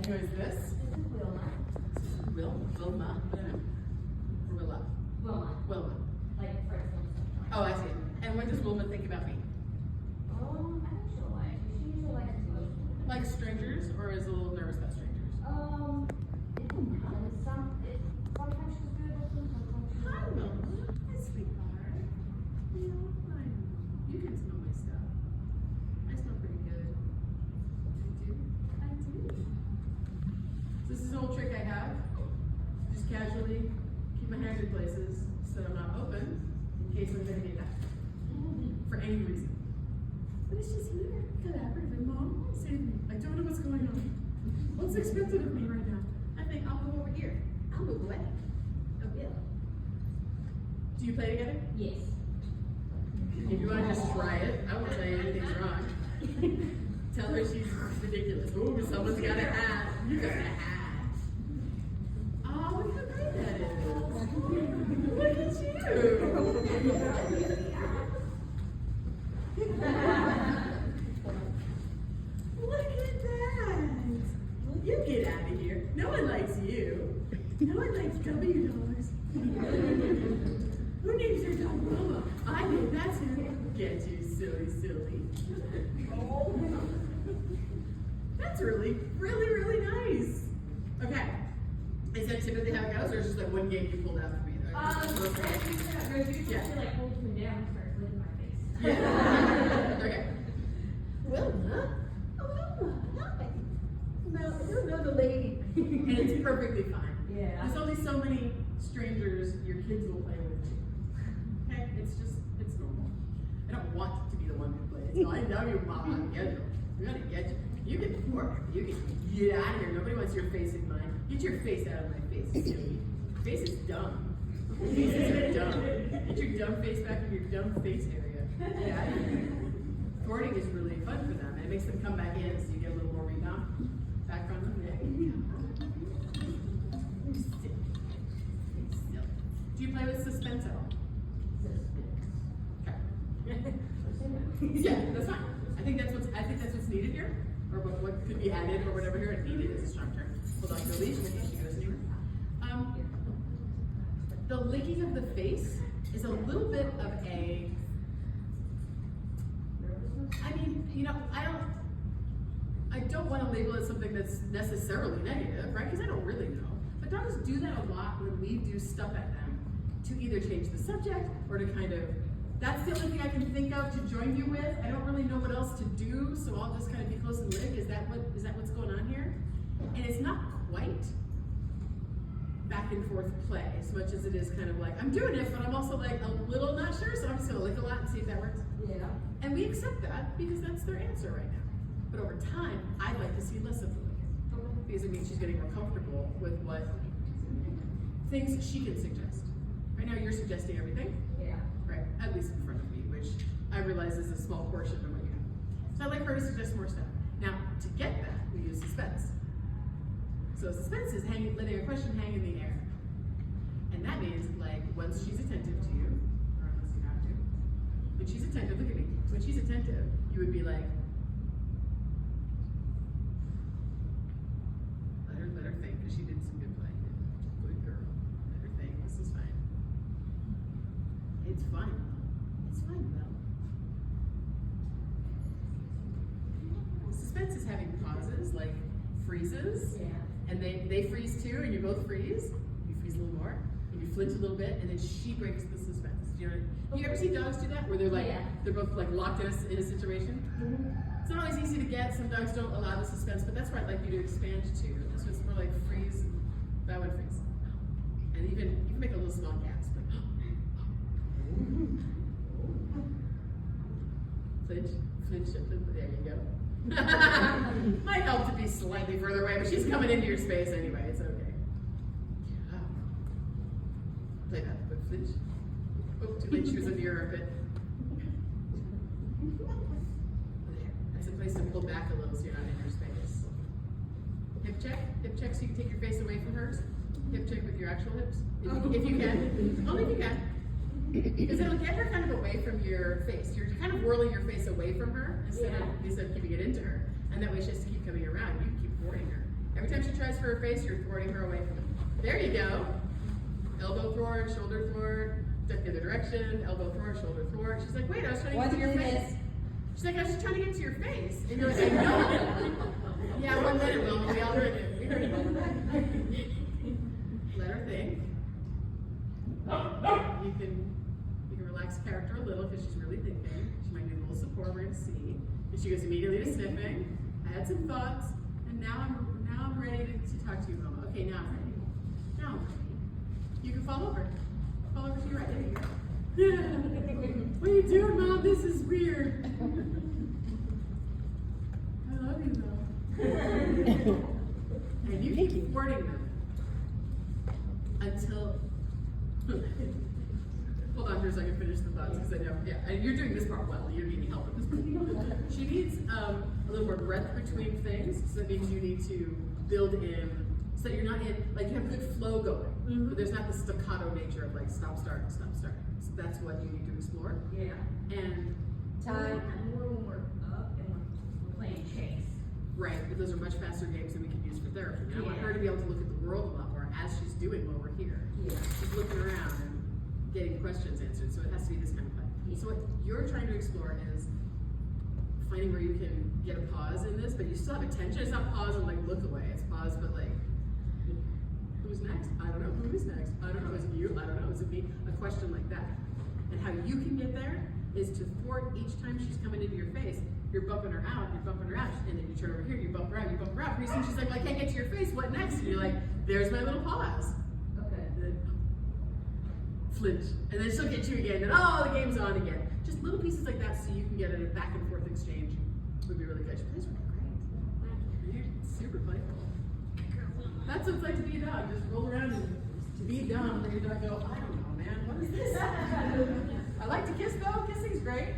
who is this? This is Wilma. Wilma. Willa. Wilma. Wilma. Like, for example. Oh, I see. And what does Wilma think about me? I don't usually like. She usually likes to go. Like strangers, or is a little nervous about strangers? Sometimes she's good with them, sometimes she's Hi, not. Wilma. Hi, sweetheart. You know, you can smell my stuff. I smell pretty good. I do. This is an old trick I have. Just casually keep my hands in places so I'm not open in case I'm going to get attacked. For any reason. But it's just here, collaborative, and Mom, save me. I don't know what's going on. What's expected of me right now? I think I'll go over here. I'll move away. I will. Do you play together? Yes. If you want to just try it, I won't tell you anything's wrong. Tell her she's ridiculous. Ooh, someone's got a hat. You got a hat. Oh, look how great that is. Look at you. Look at that. You get out of here. No one likes you. No one likes W dogs. Who names their dog Wilma? I did. That's him. Get you, silly. That's really nice. Okay. Is that typically how it goes, or is it just like one game you pulled out for me? She like holds me down and starts licking my face. Yeah. Okay. Wilma? Oh, Wilma. Hi. No, I don't know the lady. And it's perfectly fine. Yeah. There's only so many strangers your kids will play with. Okay? It's normal. I don't want to be the one who plays. So I know your mom on schedule. We gotta get you. You can work. You can get out of here. Nobody wants your face in mine. Get your face out of my face, silly. Your face is dumb. Your faces are dumb. Get your dumb face back in your dumb face area. Get out of here. Thwarting is really fun for them, and it makes them come back in, so you get a little more rebound back from them. There you go. Still. Do you play with suspense at all? Okay. Yeah, that's fine. I think that's what's needed here, or what could be added, or whatever here. Needed is a strong term. Hold on, release in case she goes anywhere. The licking of the face is a little bit of a. I mean, you know, I don't want to label it something that's necessarily negative, right? Because I don't really know. But dogs do that a lot when we do stuff at them to either change the subject or to kind of. That's the only thing I can think of to join you with. I don't really know what else to do, so I'll just kind of be close and lick. Is that what's going on here? And it's not quite back and forth play as much as it is kind of like I'm doing it, but I'm also like a little not sure, so I'm just gonna lick a lot and see if that works. Yeah. And we accept that because that's their answer right now. But over time, I'd like to see less of the licking because it means she's getting more comfortable with what things she can suggest. Right now, you're suggesting everything. Yeah. Right, at least in front of me, which I realize is a small portion of what you have. So I'd like her to suggest more stuff. Now, to get that, we use suspense. So suspense is letting a question hang in the air. And that means, like, once she's attentive to you, or unless you have to, when she's attentive, look at me, when she's attentive, you would be like, let her think, because she did some good play. Good girl. Let her think, this is fine. It's fine, though. It's fine, though. Suspense is having pauses, like freezes. Yeah. And they freeze too, and you both freeze. You freeze a little more, and you flinch a little bit, and then she breaks the suspense. You ever see dogs do that, where they're like, they're both like locked in a situation? It's not always easy to get. Some dogs don't allow the suspense, but that's where I'd like you to expand to. This one's more like freeze. That would freeze. And even you can make a little small gasp. Like, flinch, there you go. Might help to be slightly further away, but she's coming into your space anyway. It's okay. Play that, but flinch. Oh, too late. She was under your armpit. There. That's a place to pull back a little so you're not in your space. Hip check so you can take your face away from hers. Hip check with your actual hips, if you can. Only if you can. Because it'll get her kind of away from your face. You're kind of whirling your face away from her instead of keeping it into her. And that way she has to keep coming around. You can keep thwarting her. Every time she tries for her face, you're thwarting her away from it. There you go. Elbow thwart, shoulder thwart, the other direction, elbow thwart, shoulder thwart. She's like, wait, I was trying to get to your face. She's like, I was just trying to get to your face. And you're like, I know. Yeah, 1 minute, Wilma. We all heard it. We heard it. Let her think. You can relax the character a little because she's really thinking. She might need a little support. We're going to see. And she goes immediately to sniffing. I had some thoughts, and now I'm ready to talk to you, Wilma. Okay, now I'm ready. Now I'm ready. You can fall over. Fall over to your right. There you go. What are you doing, Mom? This is weird. I love you, though. And you keep thwarting them until. Hold on for a second, finish the thoughts, because I know, yeah, and you're doing this part well. You're needing help with this part. She needs a little more breath between things, so that means you need to build in, so that you're not in, like you have good flow going, but there's not the staccato nature of like stop, start, stop, start. So that's what you need to explore. Yeah. And Time. More when we're up and we're playing chase. right, but those are much faster games than we can use for therapy. And I want her to be able to look at the world a lot more as she's doing while we're here. Yeah. She's looking around and getting questions answered, so it has to be this kind of play. So what you're trying to explore is finding where you can get a pause in this, but you still have attention. It's not pause and like look away. It's pause, but like, who's next? I don't know. Who is next? I don't know. Is it you? I don't know. Is it me? A question like that. And how you can get there is to thwart each time she's coming into your face. You're bumping her out, and then you turn over here, you bump her out, Pretty soon she's like, well, I can't get to your face, what next? And you're like, there's my little pause. Okay. And then flinch. And then she'll get you again, and oh, the game's on again. Just little pieces like that so you can get a back and forth exchange would be really good. She plays really great. You're super playful. That's what it's like to be a dog. Just roll around and be dumb, and your dog go, I don't know, man, what is this? I like to kiss though. Kissing's great.